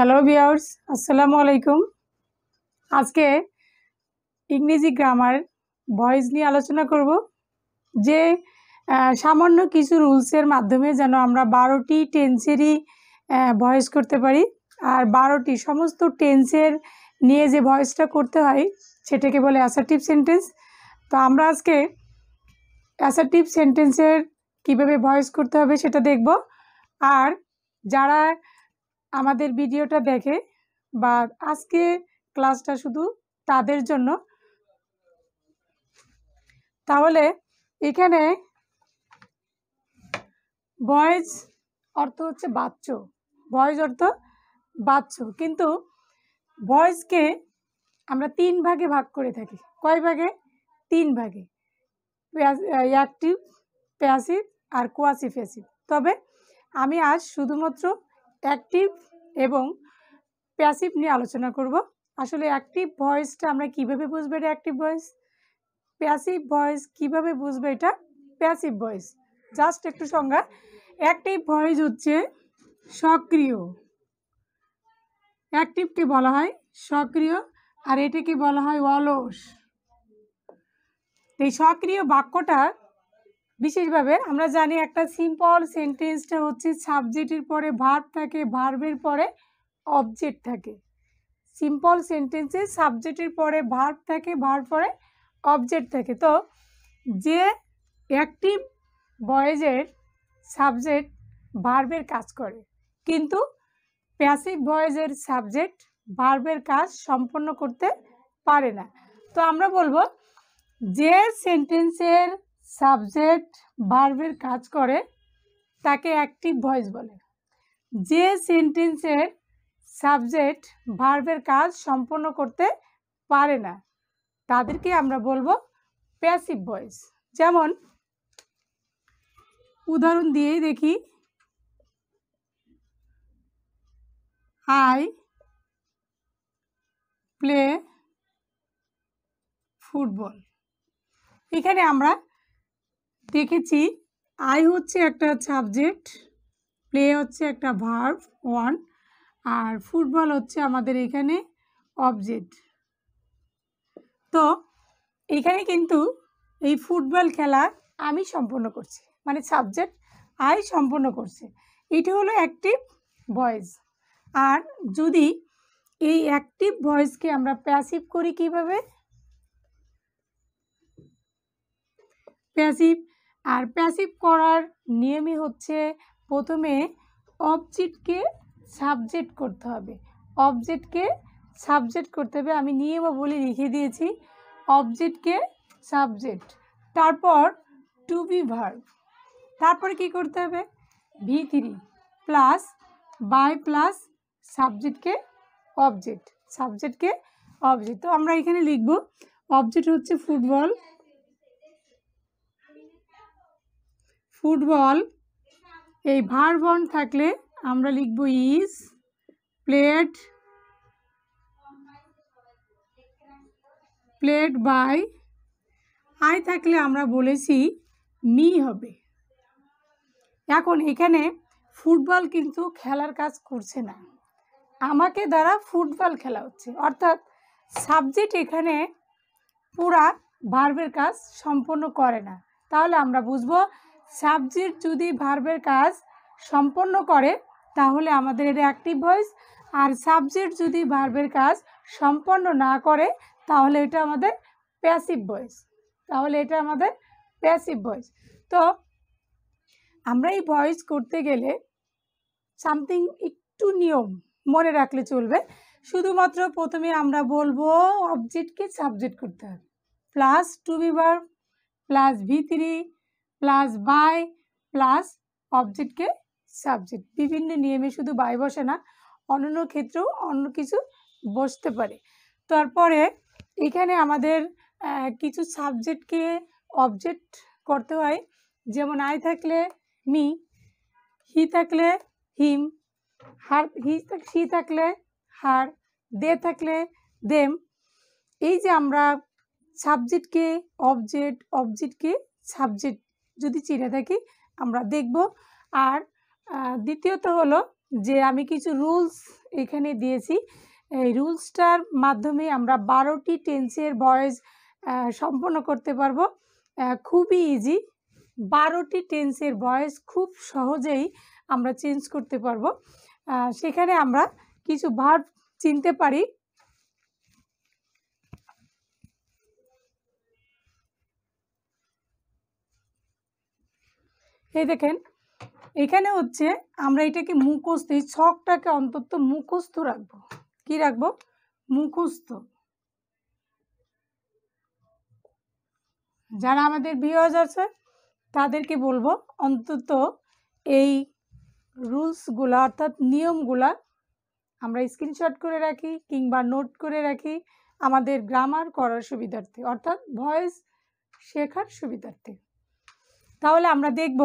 Hello viewers, আসসালামু আলাইকুম। আজকে ইংরেজি গ্রামার ভয়েস নিয়ে আলোচনা করব যে সামান্য কিছু রুলসের মাধ্যমে যেন আমরা 12টি টেন্সেরই ভয়েস করতে পারি। আর 12টি সমস্ত টেন্সের নিয়ে যে ভয়েসটা করতে হয় সেটাকে বলে অ্যাসার্টিভ সেন্টেন্স। তো আমরা আজকে অ্যাসার্টিভ সেন্টেন্সের কীভাবে ভয়েস করতে হবে সেটা দেখব। আর যারা আমাদের ভিডিওটা দেখে বা আজকে ক্লাসটা শুধু তাদের জন্য, তাহলে এখানে ভয়েস অর্থ হচ্ছে বাচ্চ, ভয়েস অর্থ বাচ্চ, কিন্তু ভয়েসকে আমরা 3 ভাগে ভাগ করে থাকি। কয় ভাগে? 3 ভাগে, অ্যাক্টিভ, প্যাসিভ আর কোয়াসিফেসিভ। তবে আমি আজ শুধুমাত্র অ্যাক্টিভ এবং প্যাসিভ নিয়ে আলোচনা করব। আসলে অ্যাক্টিভ ভয়েসটা আমরা কিভাবে বুঝবো এটা অ্যাক্টিভ ভয়েস, প্যাসিভ ভয়েস কিভাবে বুঝবো এটা প্যাসিভ ভয়েস। জাস্ট একটু সংজ্ঞা। অ্যাক্টিভ ভয়েস হচ্ছে সক্রিয়, অ্যাক্টিভকে বলা হয় সক্রিয়, আর এটাকে বলা হয় অলস। এই সক্রিয় বাক্যটা বিশেষভাবে আমরা জানি একটা সিম্পল সেন্টেন্সটা হচ্ছে সাবজেক্টের পরে ভার্ব থাকে, ভার্বের পরে অবজেক্ট থাকে। সিম্পল সেন্টেন্সে সাবজেক্টের পরে ভার্ব থাকে, ভার্ব পরে অবজেক্ট থাকে। তো যে অ্যাক্টিভ ভয়েসের সাবজেক্ট ভার্বের কাজ করে, কিন্তু প্যাসিভ ভয়েসের সাবজেক্ট ভার্বের কাজ সম্পন্ন করতে পারে না। তো আমরা বলবো যে সেন্টেন্সের সাবজেক্ট ভার্বের কাজ করে তাকে অ্যাক্টিভ ভয়েস বলে। যে সেন্টেন্সের সাবজেক্ট ভার্বের কাজ সম্পন্ন করতে পারে না তাদেরকে আমরা বলবো প্যাসিভ ভয়েস। যেমন উদাহরণ দিয়েই দেখি, আই প্লে ফুটবল। এখানে আমরা দেখেছি আই হচ্ছে একটা সাবজেক্ট, প্লে হচ্ছে একটা ভার্ব 1, আর ফুটবল হচ্ছে আমাদের এখানে অবজেক্ট। তো এখানে কিন্তু এই ফুটবল খেলা আমি সম্পন্ন করছি, মানে সাবজেক্ট আই সম্পন্ন করছে। এটি হলো অ্যাক্টিভ ভয়েস। আর যদি এই অ্যাক্টিভ ভয়েসকে আমরা প্যাসিভ করি কিভাবে? প্যাসিভ, আর প্যাসিভ করার নিয়মই হচ্ছে প্রথমে অবজেক্টকে সাবজেক্ট করতে হবে, অবজেক্টকে সাবজেক্ট করতে হবে। আমি নিয়মাবলী লিখে দিয়েছি, অবজেক্টকে সাবজেক্ট, তারপর টু বি ভার্ব, তারপরে কি করতে হবে V3 প্লাস বাই প্লাস সাবজেক্টকে অবজেক্ট, সাবজেক্টকে অবজেক্ট। তো আমরা এখানে লিখব অবজেক্ট হচ্ছে ফুটবল, ফুটবল। এই ভার্ব অন থাকলে আমরা লিখব is played, played by. I থাকলে আমরা বলেছি মি হবে। এখন এখানে ফুটবল কিন্তু খেলার কাজ করছে না, আমাকে দ্বারা ফুটবল খেলা হচ্ছে, অর্থাৎ সাবজেক্ট এখানে পুরা ভার্বের কাজ সম্পন্ন করে না। তাহলে আমরা বুঝবো সাবজেক্ট যদি ভার্বের কাজ সম্পন্ন করে তাহলে আমাদের এটা অ্যাক্টিভ ভয়েস, আর সাবজেক্ট যদি ভার্বের কাজ সম্পন্ন না করে তাহলে এটা আমাদের প্যাসিভ ভয়েস, তাহলে এটা আমাদের প্যাসিভ ভয়েস। তো আমরা এই ভয়েস করতে গেলে সামথিং একটু নিয়ম মনে রাখলে চলবে। শুধুমাত্র প্রথমে আমরা বলবো অবজেক্টকে সাবজেক্ট করতে হবে, plus to be verb plus V3 plus by plus অবজেক্টকে সাবজেক্ট। বিভিন্ন নিয়মে শুধু বাই বসে না, অন্যান্য ক্ষেত্রেও অন্য কিছু বসতে পারে। তারপরে এখানে আমাদের কিছু সাবজেক্টকে অবজেক্ট করতে হয়, যেমন আই থাকলে মি, হি থাকলে হিম, হার হি থাকলে হার, দে থাকলে দেম। এই যে আমরা সাবজেক্টকে অবজেক্ট, অবজেক্টকে সাবজেক্ট যদি চিনে থাকি আমরা দেখব। আর দ্বিতীয়ত হলো যে আমি কিছু রুলস এখানে দিয়েছি। এই রুলসটার মাধ্যমে আমরা 12টি টেন্সের ভয়েস সম্পন্ন করতে পারবো। খুবই ইজি, 12টি টেন্সের ভয়েস খুব সহজেই আমরা চেঞ্জ করতে পারবো। সেখানে আমরা কিছু ভার্ব চিনতে পারি। এই দেখেন, এখানে হচ্ছে আমরা এটাকে মুখস্থ, এই ছকটাকে অন্তত মুখস্থ রাখবো। কি রাখবো? মুখস্থ। যারা আমাদের ভিউয়ার্স আছে তাদেরকে বলবো অন্তত এই রুলসগুলা অর্থাৎ নিয়মগুলা আমরা স্ক্রিনশট করে রাখি কিংবা নোট করে রাখি আমাদের গ্রামার করার সুবিধার্থে, অর্থাৎ ভয়েস শেখার সুবিধার্থে। তাহলে আমরা দেখব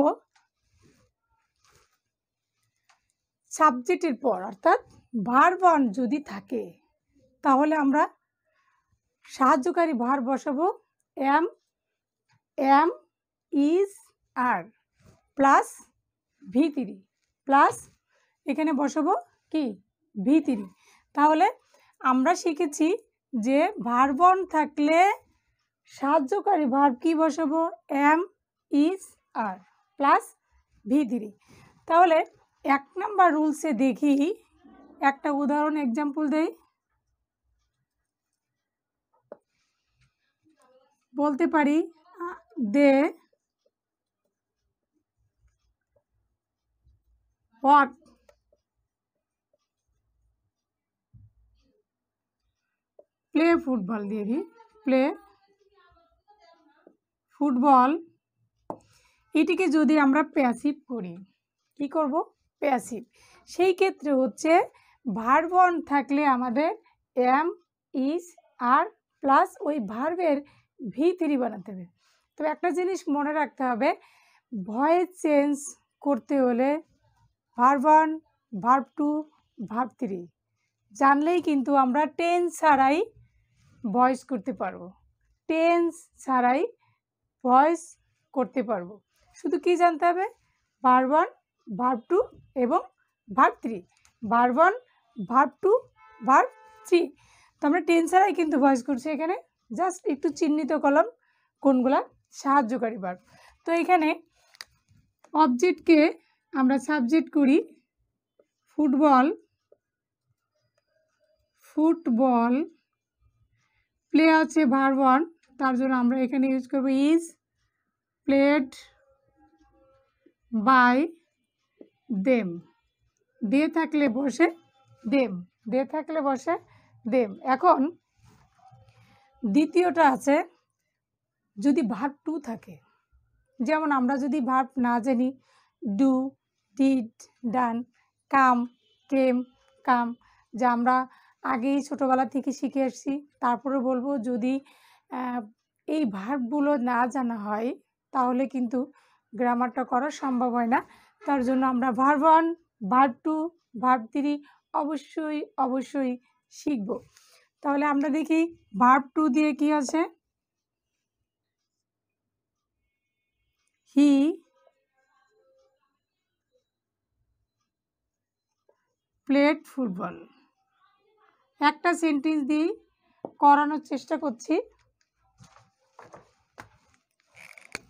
সাবজেক্টের পর অর্থাৎ ভার্ব অন যদি থাকে তাহলে আমরা সাহায্যকারী ভার্ব বসাবো am, am, is, are plus V3 plus এখানে বসাবো কি V3। তাহলে আমরা শিখেছি যে ভার্ব অন থাকলে সাহায্যকারী ভার্ব কি বসাবো M, is, are plus V3। তাহলে 1 নম্বর রুলসে দেখি একটা উদাহরণ এক্সাম্পল দেই। বলতে পারি দে ওয়াট প্লে ফুটবল দিয়ে দিই, প্লে ফুটবল। এটিকে যদি আমরা প্যাসিভ করি, কি করব? প্যাসিভ। সেই ক্ষেত্রে হচ্ছে ভার্ব অন থাকলে আমাদের এম, ইজ, আর প্লাস ওই ভার্বের V3 বানাতে হবে। তো একটা জিনিস মনে রাখতে হবে, ভয়েস চেঞ্জ করতে হলে verb one, verb two, verb 3 জানলেই কিন্তু আমরা টেন্স ছাড়াই ভয়েস করতে পারবো। টেন্স ছাড়াই ভয়েস করতে পারবো। শুধু কি জানতে হবে? ভার্ব অন, ভার্ব টু এবং verb 3। Verb one, verb two, verb 3। তো আমরা টেন্স ছাড়াই কিন্তু ভয়েস করছি। এখানে জাস্ট একটু চিহ্নিত করলাম কোনগুলা সাহায্যকারী ভার্ব। তো এখানে অবজেক্টকে আমরা সাবজেক্ট করি ফুটবল, ফুটবল। প্লে আছে ভার্ব অন, তার জন্য আমরা এখানে ইউজ করব ইজ প্লেড বাই দেম। দে থাকলে বসে দেম, দে থাকলে বসে দেম। এখন দ্বিতীয়টা আছে যদি ভার্ব টু থাকে, যেমন আমরা যদি ভার্ব না জানি ডু, ডিড, ডান, কাম, কেম, কাম, যা আমরা আগেই ছোটোবেলা থেকে শিখে আসছি। তারপরে বলবো যদি এই ভার্বগুলো না জানা হয় তাহলে কিন্তু গ্রামারটা করা সম্ভব হয় না। তার জন্য আমরা verb one, verb two, verb 3 অবশ্যই অবশ্যই শিখব। তাহলে আমরা দেখি ভার্ব টু দিয়ে কি আছে। He played football. একটা সেন্টেন্স দিয়ে করানোর চেষ্টা করছি।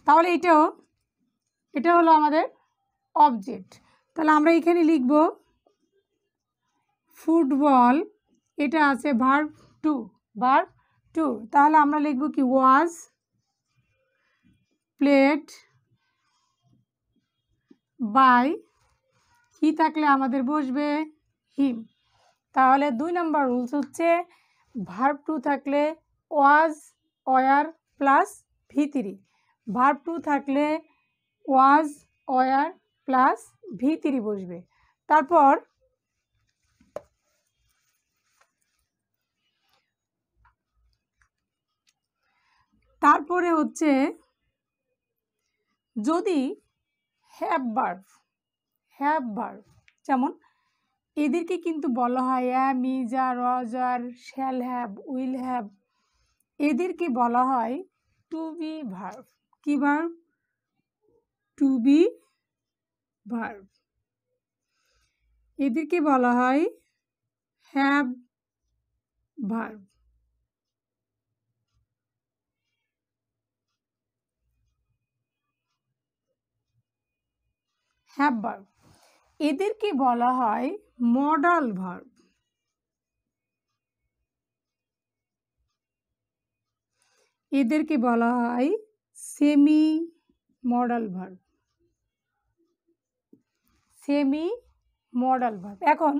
তাহলে এটা হলো আমাদের অবজেক্ট। তাহলে আমরা এখানে লিখব ফুটবল, এটা আছে ভার্ব টু, ভার্ব টু। তাহলে আমরা লিখব কি ওয়াজ প্লেড বাই, হি থাকলে আমাদের বসবে হিম। তাহলে 2 নম্বর রুলস হচ্ছে ভার্ব টু থাকলে was, were plus V3। Verb two থাকলে ওয়াজ, ওয়ার প্লাস V3 বসবে। তারপরে হচ্ছে যদি হ্যাভ ভার্ব, যেমন এদেরকে কিন্তু বলা হয় am, is, are, was, are, shall have, will have. এদেরকে বলা হয় টু বি ভার্ব। কি ভার্ব? To be verb. এদেরকে বলা হয় হ্যাভ ভার্ব। Have verb. এদেরকে বলা হয় মডাল ভার্ব। এদেরকে বলা হয় semi modal verb. Semi modal verb. এখন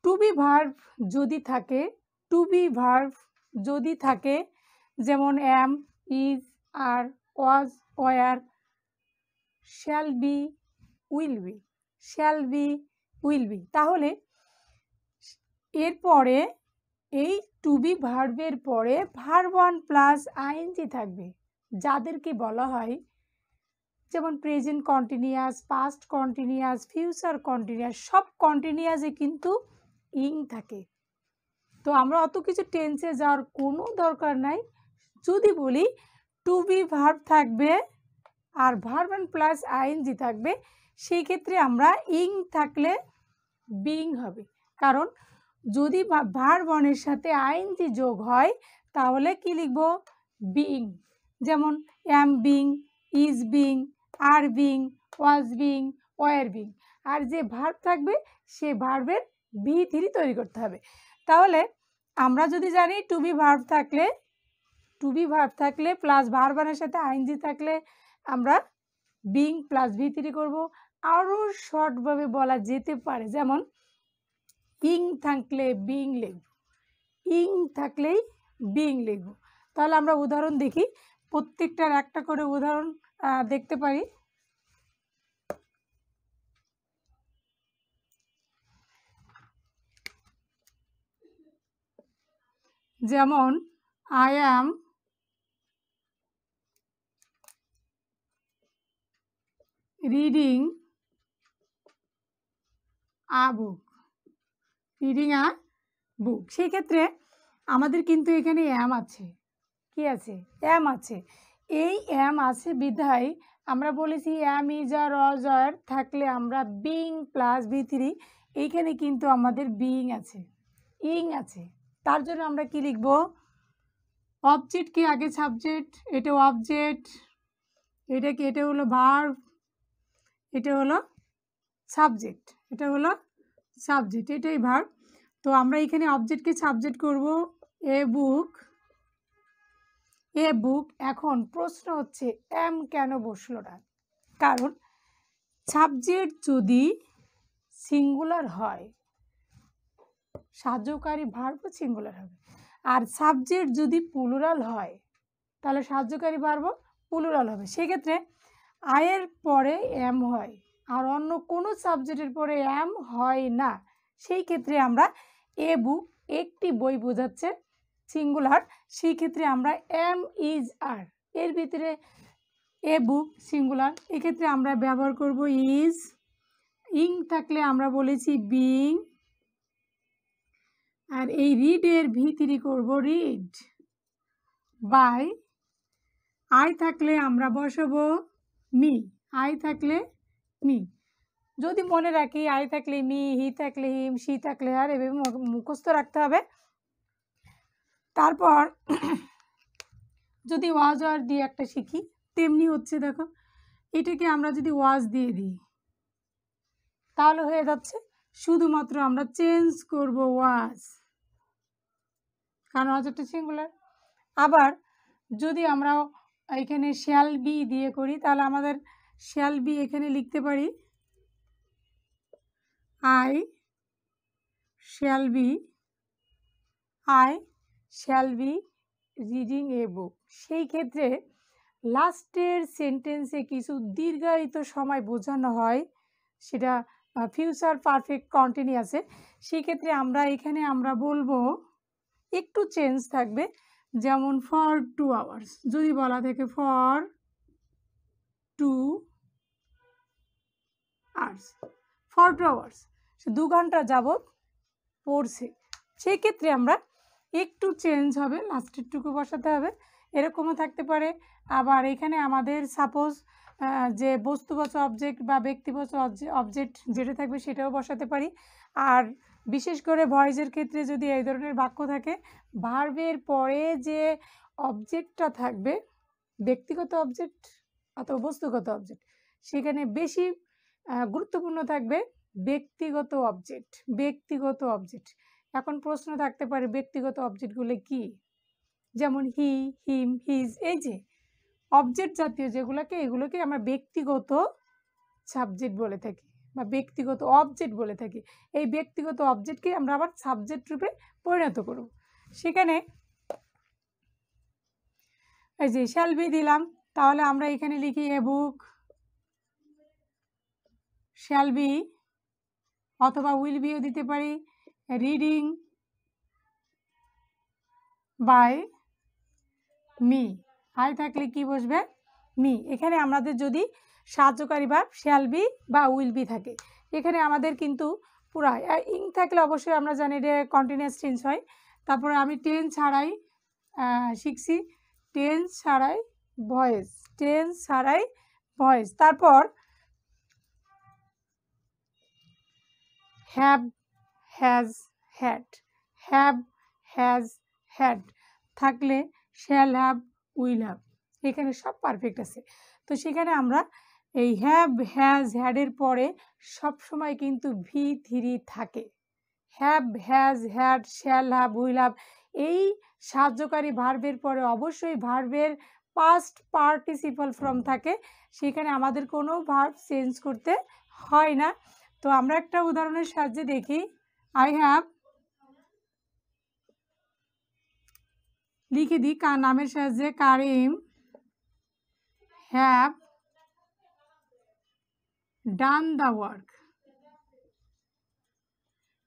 টু বি ভার্ব যদি থাকে, টু বি ভার্ব যদি থাকে, যেমন am, is, are, was, were, shall be, will be, shall be, will be, তাহলে এরপরে এই টু বি ভার্বের পরে ভার্ব ওয়ান প্লাস আইএনজি থাকবে, যাদেরকে বলা হয় যেমন present continuous, past continuous, future continuous, সব কন্টিনিউয়াসে কিন্তু ইং থাকে। তো আমরা অত কিছু টেন্সে যাওয়ার কোনো দরকার নাই। যদি বলি টু বি ভার্ব থাকবে আর ভার্ব ওয়ান প্লাস আইএনজি থাকবে, সেই ক্ষেত্রে আমরা ইং থাকলে বিং হবে। কারণ যদি ভার্ব ওয়ানের সাথে আইএনজি যোগ হয় তাহলে কি লিখব? বিং। যেমন am being, is being, are being, was being, were being. আর যে ভার্ব থাকবে সে ভার্বের V3 তৈরি করতে হবে। তাহলে আমরা যদি জানি টু বি ভার্ব থাকলে প্লাস ভার্ব ওয়ানের সাথে আইএনজি থাকলে আমরা বিং প্লাস V3 করব। আরও শর্টভাবে বলা যেতে পারে, যেমন ইং থাকলে বিং লিখব, ইং থাকলেই বিং লিখব। তাহলে আমরা উদাহরণ দেখি, প্রত্যেকটার একটা করে উদাহরণ দেখতে পারি। যেমন I am reading a book, reading a book. সেই ক্ষেত্রে আমাদের কিন্তু এখানে অ্যাম আছে, কি আছে? অ্যাম আছে। এই অ্যাম আছে বিধায় আমরা বলেছি অ্যাম, ইজ, আর, ওয়াজ, আর থাকলে আমরা বিং প্লাস V3, এইখানে কিন্তু আমাদের বিং আছে, ইং আছে। তার জন্য আমরা কি লিখব? অবজেক্ট কি আগে সাবজেক্ট, এটা অবজেক্ট, এটা কি? এটা হলো ভার্ব, এটা হলো সাবজেক্ট, এটা হলো সাবজেক্ট, এটাই ভার্ব। তো আমরা এখানে অবজেক্টকে সাবজেক্ট করব, এ বুক, এ বুক। এখন প্রশ্ন হচ্ছে এম কেন বসলো না? কারণ সাবজেক্ট যদি সিঙ্গুলার হয় সাহায্যকারী ভার্বও সিঙ্গুলার হবে, আর সাবজেক্ট যদি প্লুরাল হয় তাহলে সাহায্যকারী ভার্বও প্লুরাল হবে। সেক্ষেত্রে আয়ের পরে এম হয় আর অন্য কোনো সাবজেক্টের পরে এম হয় না। সেই ক্ষেত্রে আমরা এ বুক একটি বই বোঝাচ্ছে সিঙ্গুলার, সেই ক্ষেত্রে আমরা এম, ইজ, আর, এর ভিতরে এ বুক সিঙ্গুলার, এক্ষেত্রে আমরা ব্যবহার করব ইজ। ইং থাকলে আমরা বলেছি বিং, আর এই রিডের V3 করব রিড। বাই আই থাকলে আমরা বসাবো মি, আই থাকলে মি। যদি মনে রাখি আই থাকলে মি, হি থাকলে হিম, সি থাকলে আর, এভাবে মুখস্থ রাখতে হবে। তারপর যদি ওয়াজ আর দিয়ে একটা শিখি, তেমনি হচ্ছে, দেখো এটাকে আমরা যদি ওয়াজ দিয়ে দিই তাহলে হয়ে যাচ্ছে, শুধুমাত্র আমরা চেঞ্জ করব ওয়াজ, কারণ ওয়াজ একটা সিঙ্গুলার। আবার যদি আমরা এখানে শ্যাল বি দিয়ে করি তাহলে আমাদের শ্যাল বি এখানে লিখতে পারি I shall be, I shall be reading a book. সেই ক্ষেত্রে লাস্টের সেন্টেন্সে কিছু দীর্ঘায়িত সময় বোঝানো হয়, সেটা ফিউচার পারফেক্ট কন্টিনিউয়াসে। সেই ক্ষেত্রে আমরা এখানে আমরা বলবো একটু চেঞ্জ থাকবে, যেমন ফর 2 আওয়ার্স যদি বলা থাকে ফর 2 আওয়ার্স, ফর 2 আওয়ার্স, 2 ঘন্টা যাবৎ পড়ছে। সেই ক্ষেত্রে আমরা একটু চেঞ্জ হবে, লাস্টের টুকু বসাতে হবে, এরকমও থাকতে পারে। আবার এখানে আমাদের সাপোজ যে বস্তুবাচক অবজেক্ট বা ব্যক্তিবাচক অবজেক্ট যেটা থাকবে সেটাও বসাতে পারি। আর বিশেষ করে ভয়েসের ক্ষেত্রে যদি এই ধরনের বাক্য থাকে, ভার্বের পরে যে অবজেক্টটা থাকবে, ব্যক্তিগত অবজেক্ট অথবা বস্তুগত অবজেক্ট, সেখানে বেশি গুরুত্বপূর্ণ থাকবে ব্যক্তিগত অবজেক্ট। ব্যক্তিগত অবজেক্ট, এখন প্রশ্ন থাকতে পারে ব্যক্তিগত অবজেক্টগুলো কি? যেমন হি, হিম, হিজ, এই যে অবজেক্ট জাতীয় যেগুলোকে, এগুলোকে আমরা ব্যক্তিগত সাবজেক্ট বলে থাকি বা ব্যক্তিগত অবজেক্ট বলে থাকি। এই ব্যক্তিগত অবজেক্টকে আমরা আবার সাবজেক্ট রূপে পরিণত করব। সেখানে এই যে শ্যাল বি দিলাম, তাহলে আমরা এখানে লিখি এ বুক শ্যাল বি, অথবা উইল বিও দিতে পারি রিডিং বাই মি। আই থাকলে কি বসবে? মি। এখানে আমাদের যদি সাহায্যকারী ভার্ব শ্যাল বি বা উইল বি থাকে, এখানে আমাদের কিন্তু পুরা ইং থাকলে অবশ্যই আমরা জানি যে কন্টিনিউয়াস টেন্স হয়। তারপরে আমি টেন্স ছাড়াই শিখছি, টেন্স ছাড়াই ভয়েস, টেন্স ছাড়াই ভয়েস। তারপর have, has, had, have, has, had থাকলে শ্যাল হ্যাভ, উইল হ্যাভ, এখানে সব পারফেক্ট আছে। তো সেখানে আমরা এই হ্যাভ, হ্যাজ, হ্যাডের পরে সবসময় কিন্তু V3 থাকে। Have, has, had, shall have, will have, এই সাহায্যকারী ভার্বের পরে অবশ্যই ভার্বের পাস্ট পার্টিসিপাল ফর্ম থাকে। সেখানে আমাদের কোনো ভার্ব চেঞ্জ করতে হয় না। তো আমরা একটা উদাহরণের সাহায্যে দেখি। আই হ্যাভ, লিখে দিই নামের সাহায্যে, কারিম হ্যাভ ডান দ্য ওয়ার্ক।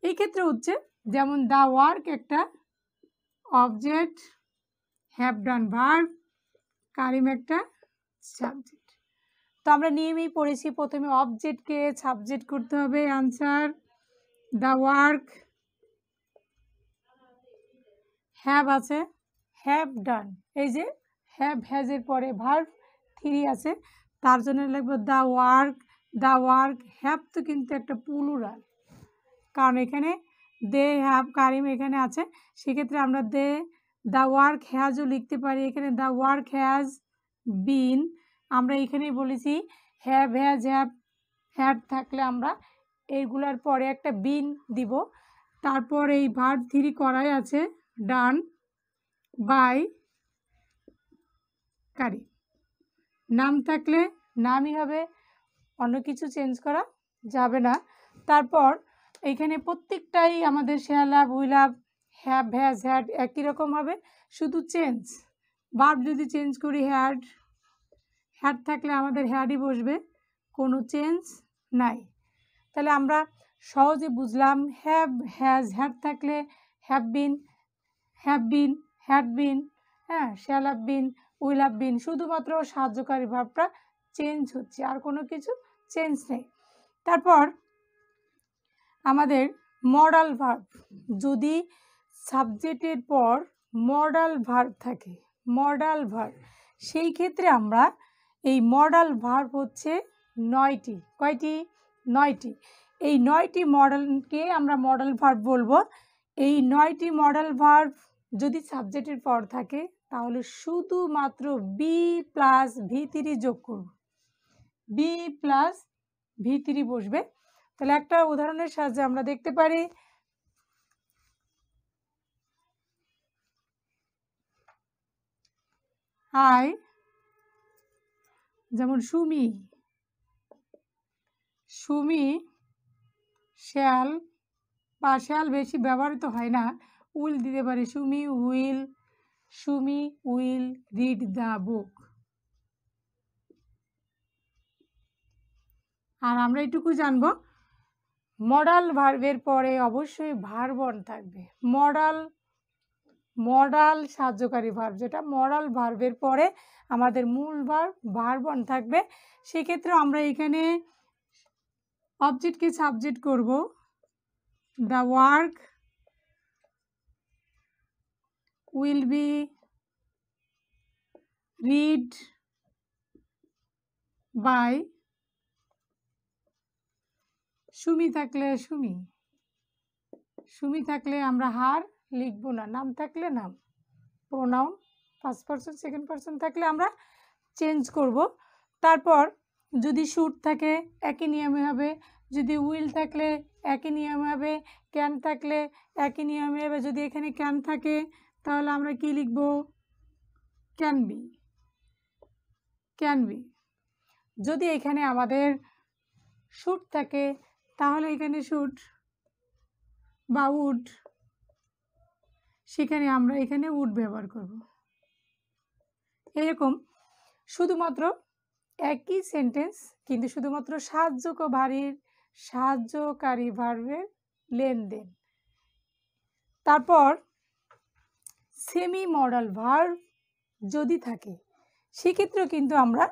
এই ক্ষেত্রে হচ্ছে যেমন দ্য ওয়ার্ক একটা অবজেক্ট, হ্যাভ ডান ভার্ব, কারিম একটা সাবজেক্ট। তো আমরা নিয়মেই পড়েছি, প্রথমে অবজেক্টকে সাবজেক্ট করতে হবে। আনসার দ্য ওয়ার্ক, হ্যাভ আছে, হ্যাভ ডান, এই যে হ্যাভ হ্যাজের পরে ভার্ব 3 আছে, তার জন্য লিখবো the work. The work, have তো কিন্তু একটা প্লুরাল, কারণ এখানে দে হ্যাভ, কারিম এখানে আছে, সেক্ষেত্রে আমরা দ্য ওয়ার্ক হ্যাজও লিখতে পারি। এখানে দ্য ওয়ার্ক হ্যাজ বিন, আমরা এখানেই বলেছি হ্যাভ, হ্যাজ, হ্যাড থাকলে আমরা এইগুলার পরে একটা বিন দিব। তারপর এই ভার্ব 3 করাই আছে, ডান বাই কারি। নাম থাকলে নামই হবে, অন্য কিছু চেঞ্জ করা যাবে না। তারপর এইখানে প্রত্যেকটাই আমাদের shall have, will have, have, has, had একই রকম হবে, শুধু চেঞ্জ ভার্ব যদি চেঞ্জ করি হ্যাড, হ্যাড থাকলে আমাদের হ্যাডই বসবে, কোনো চেঞ্জ নাই। তাহলে আমরা সহজে বুঝলাম হ্যাভ, হ্যাজ, হ্যাড থাকলে হ্যাভ বিন, হ্যাড বিন, হ্যাঁ, shall have been, will have been, শুধুমাত্র সাহায্যকারী ভার্বটা চেঞ্জ হচ্ছে, আর কোনো কিছু চেঞ্জ নেই। তারপর আমাদের মডাল ভার্ব, যদি সাবজেক্টের পর মডাল ভার্ব থাকে, মডাল ভার্ব, সেই ক্ষেত্রে আমরা এই মডাল ভার্ব হচ্ছে 9টি। কয়টি? 9টি। এই 9টি মডেলকে আমরা মডাল ভার্ব বলবো। এই 9টি মডাল ভার্ব যদি সাবজেক্টের পর থাকে, তাহলে শুধুমাত্র বি প্লাস V3 যোগ করব, বি প্লাস V3 বসবে। তাহলে একটা উদাহরণের সাহায্যে আমরা দেখতে পারি। আই, যেমন সুমি, সুমি শ্যাল, বা শ্যাল বেশি ব্যবহৃত হয় না, উইল দিতে পারি, Sumi will read the book. আর আমরা এটুকু জানবো, মডাল ভার্বের পরে অবশ্যই ভার্ব অন থাকবে। মডাল সাহায্যকারী ভার্ব, যেটা মডাল ভার্বের পরে আমাদের মূল ভার্ব অন থাকবে। সেক্ষেত্রে আমরা এখানে অবজেক্টকে সাবজেক্ট করব, the work will be read by Sumi থাকলে সুমি, সুমি থাকলে আমরা হার লিখবো না, নাম থাকলে নাম, pronoun first person second person থাকলে আমরা চেঞ্জ করব। তারপর যদি শুট থাকে একই নিয়মে হবে, যদি উইল থাকলে একই নিয়মে হবে, ক্যান থাকলে একই নিয়মে হবে। যদি এখানে ক্যান থাকে তাহলে আমরা কি লিখব? Can be, can be. যদি এখানে আমাদের শুট থাকে তাহলে এখানে শুট বা উড, সেখানে আমরা এখানে উড ব্যবহার করব। এরকম শুধুমাত্র একই সেন্টেন্স কিন্তু শুধুমাত্র সাহায্যকারী ভার্বের লেনদেন। তারপর সেমি মডাল ভার্ব যদি থাকে সেক্ষেত্রেও কিন্তু আমরা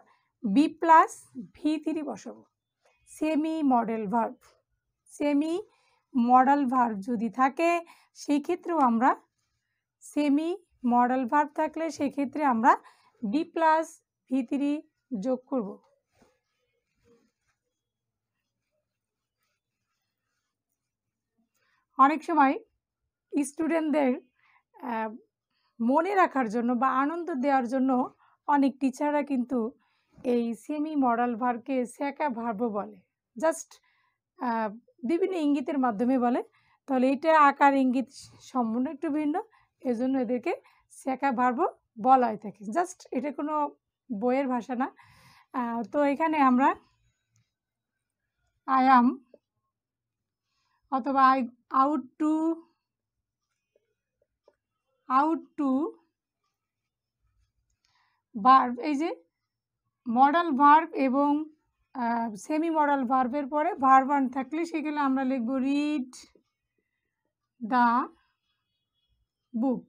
বি প্লাস V3 বসাবো। Semi modal verb, semi modal verb যদি থাকে সেই ক্ষেত্রেও আমরা সেমি মডেল ভার্ব থাকলে সেক্ষেত্রে আমরা বি প্লাস V3 যোগ করব। অনেক সময় স্টুডেন্টদের মনে রাখার জন্য বা আনন্দ দেওয়ার জন্য অনেক টিচাররা কিন্তু এই সেমি মডেল ভার্বকে স্যাকা ভার্বও বলে, জাস্ট বিভিন্ন ইঙ্গিতের মাধ্যমে বলে। তাহলে এটা আকার ইঙ্গিত সম্পূর্ণ একটু ভিন্ন, এজন্য এদেরকে স্যাকা ভার্বও বলা হয়ে থাকে। জাস্ট এটা কোনো বইয়ের ভাষা না। তো এখানে আমরা আই অ্যাম অথবা আই আউট টু ভার্ব, এই যে মডাল ভার্ব এবং সেমি মডাল ভার্বের পরে ভার্ব ওয়ান থাকলে সেখানে আমরা লিখব রিড দ্য বুক।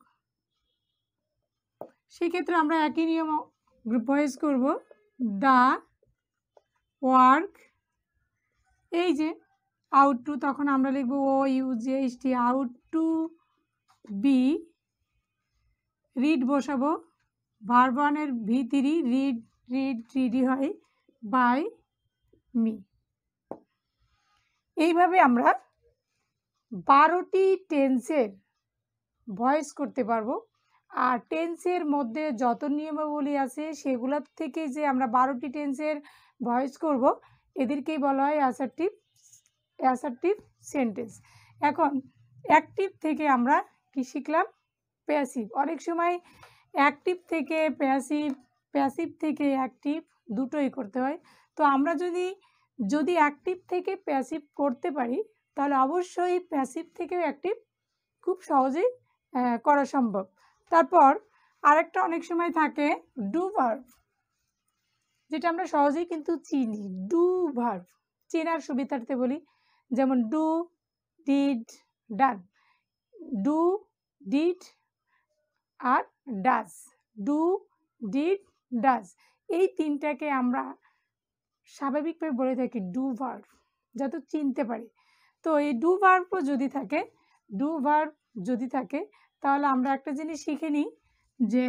সেক্ষেত্রে আমরা একই নিয়ম ভয়েস করব, দ্য ওয়ার্ক। এই যে আউট টু, তখন আমরা লিখব OUGHT, ought to be. Read বসাবো, ভার্ব ওয়ানের V3, রিডি হয় বাই মি। এইভাবে আমরা 12টি টেন্সের ভয়েস করতে পারবো। আর টেন্সের মধ্যে যত নিয়মাবলী আছে সেগুলোর থেকে যে আমরা 12টি টেন্সের ভয়েস করব এদেরকেই বলা হয় অ্যাসার্টিভ সেন্টেন্স। এখন অ্যাক্টিভ থেকে আমরা কি শিখলাম? প্যাসিভ। অনেক সময় অ্যাক্টিভ থেকে প্যাসিভ, প্যাসিভ থেকে অ্যাক্টিভ দুটোই করতে হয়। তো আমরা যদি অ্যাক্টিভ থেকে প্যাসিভ করতে পারি তাহলে অবশ্যই প্যাসিভ থেকেও অ্যাক্টিভ খুব সহজেই করা সম্ভব। তারপর আরেকটা অনেক সময় থাকে ডু ভার্ব, যেটা আমরা সহজেই কিন্তু চিনি। ডু ভার্ব চেনার সুবিধার্থে বলি, যেমন do, did, done. Do, did আর ডাজ। ডু, ডিড, ডাজ, এই তিনটাকে আমরা স্বাভাবিকভাবে বলে থাকি ডু ভার্ব, যাতে চিনতে পারি। তো এই ডু ভার্বও যদি থাকে তাহলে আমরা একটা জিনিস শিখে নিই যে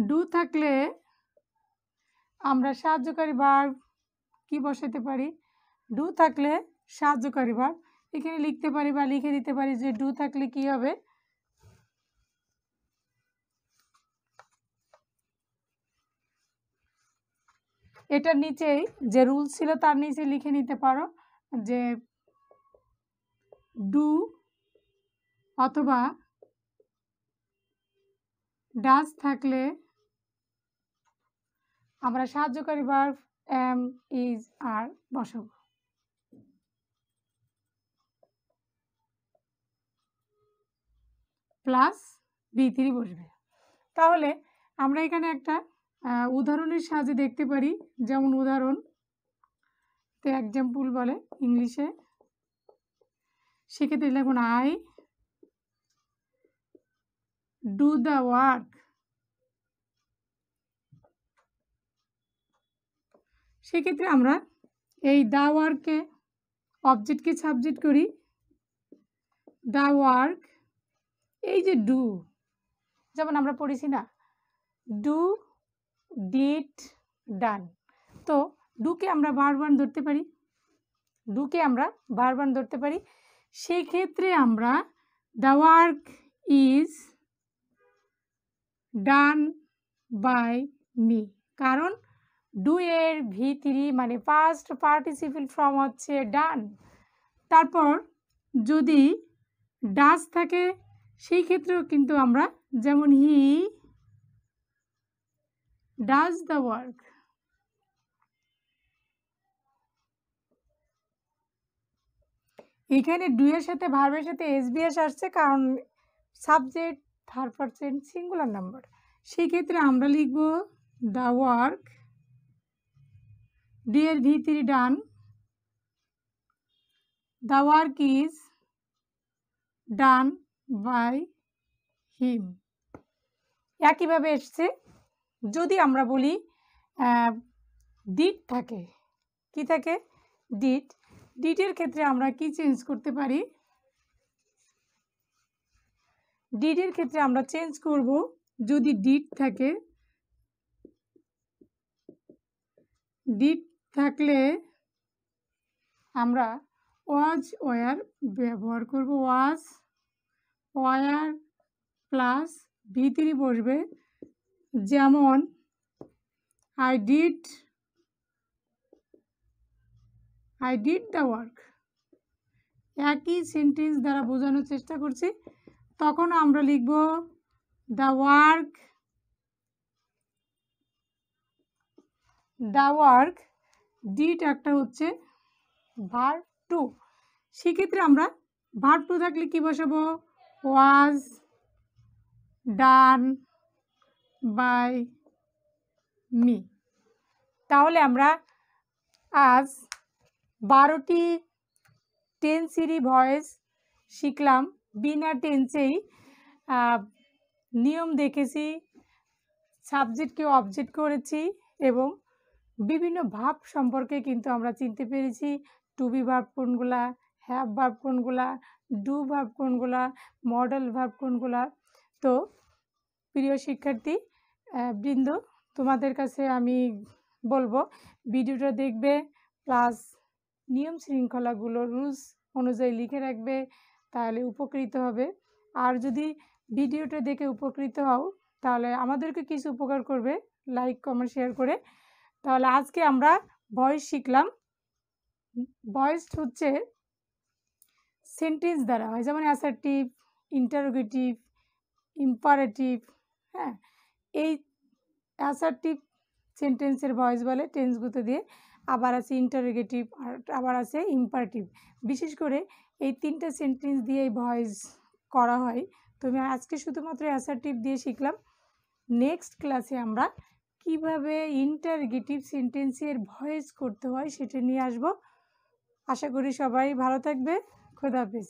ডু থাকলে আমরা সাহায্যকারী ভার্ব কি বসাতে পারি? ডু থাকলে সাহায্যকারী ভার্ব এখানে লিখতে পারি বা লিখে দিতে পারি যে ডু থাকলে কি হবে? এটার নিচেই যে রুল ছিল তার নিচে লিখে নিতে পারো যে ডু অথবা ডাজ থাকলে আমরা সাহায্যকারী ভার্ব এম, ইজ, আর বসাবো। প্লাস V3 বসবে। তাহলে আমরা এখানে একটা উদাহরণের সাহায্যে দেখতে পারি। যেমন উদাহরণ তো এক্সাম্পল বলে ইংলিশে, সেক্ষেত্রে লিখুন আই ডু দ্য ওয়ার্ক। সেক্ষেত্রে আমরা এই দ্য ওয়ার্ককে অবজেক্টকে সাবজেক্ট করি। দ্য ওয়ার্ক, এই যে ডু, যেমন আমরা পড়েছি না, ডু ডিড, ডান। তো ডুকে আমরা ভার্ব ধরতে পারি, সেই ক্ষেত্রে আমরা the work is done by me, কারণ ডু এর V3 মানে পাস্ট পার্টিসিপল ফর্ম হচ্ছে ডান। তারপর যদি ডাজ থাকে সেই ক্ষেত্রেও কিন্তু আমরা যেমন হি ডাজ দ্য ওয়ার্ক। এখানে ডু এর সাথে ভার্বের সাথে এসবিএস আসছে, কারণ subject third person singular number. সেই ক্ষেত্রে আমরা লিখব দ্য ওয়ার্ক, ডু এর V3 done, the work is done by him. একইভাবে এসছে যদি আমরা বলি ডিড থাকে, কি থাকে? ডিডের ক্ষেত্রে আমরা কি চেঞ্জ করতে পারি? ডিডের ক্ষেত্রে আমরা চেঞ্জ করব, যদি ডিড থাকে, ডিড থাকলে আমরা ওয়াজ ওয়ার ব্যবহার করব। ওয়াজ ওয়ার প্লাস V3 বসবে, যেমন আই ডিড দ্য ওয়ার্ক। একই সেন্টেন্স দ্বারা বোঝানোর চেষ্টা করছি। তখন আমরা লিখব দ্য ওয়ার্ক ডিড একটা হচ্ছে ভার্ব টু। সেক্ষেত্রে আমরা ভার্ব টু থাকলে কি বসাবো? ওয়াজ ডান বাই মি। তাহলে আমরা আজ 12টি টেন্সেরই ভয়েস শিখলাম, বিনা টেন্সেই নিয়ম দেখেছি, সাবজেক্টকে অবজেক্ট করেছি এবং বিভিন্ন ভাব সম্পর্কে কিন্তু আমরা চিনতে পেরেছি। টু বি ভার্ব কোনগুলা, হ্যাভ ভার্ব কোনগুলা, ডু ভার্ব কোনগুলা, মডেল ভার্ব কোনগুলা। তো প্রিয় শিক্ষার্থী বৃন্দ, তোমাদের কাছে আমি বলবো ভিডিওটা দেখবে, প্লাস নিয়ম শৃঙ্খলাগুলো রুলস অনুযায়ী লিখে রাখবে, তাহলে উপকৃত হবে। আর যদি ভিডিওটা দেখে উপকৃত হও তাহলে আমাদেরকে কিছু উপকার করবে, লাইক কমেন্ট শেয়ার করে। তাহলে আজকে আমরা ভয়েস শিখলাম। ভয়েস হচ্ছে সেন্টেন্স দ্বারা হয়, যেমন অ্যাসার্টিভ, ইন্টারোগেটিভ, ইম্পারেটিভ। হ্যাঁ, এই অ্যাসার্টিভ সেন্টেন্সের ভয়েস বলে টেন্সগুলো দিয়ে, আবার আছে ইন্টারোগেটিভ, আর আবার আছে ইম্পারেটিভ। বিশেষ করে এই তিনটা সেন্টেন্স দিয়ে এই ভয়েস করা হয়। তুমি আজকে শুধুমাত্র অ্যাসার্টিভ দিয়ে শিখলাম। নেক্সট ক্লাসে আমরা কিভাবে ইন্টারোগেটিভ সেন্টেন্সের ভয়েস করতে হয় সেটা নিয়ে আসব। আশা করি সবাই ভালো থাকবে। খোদা হাফেজ।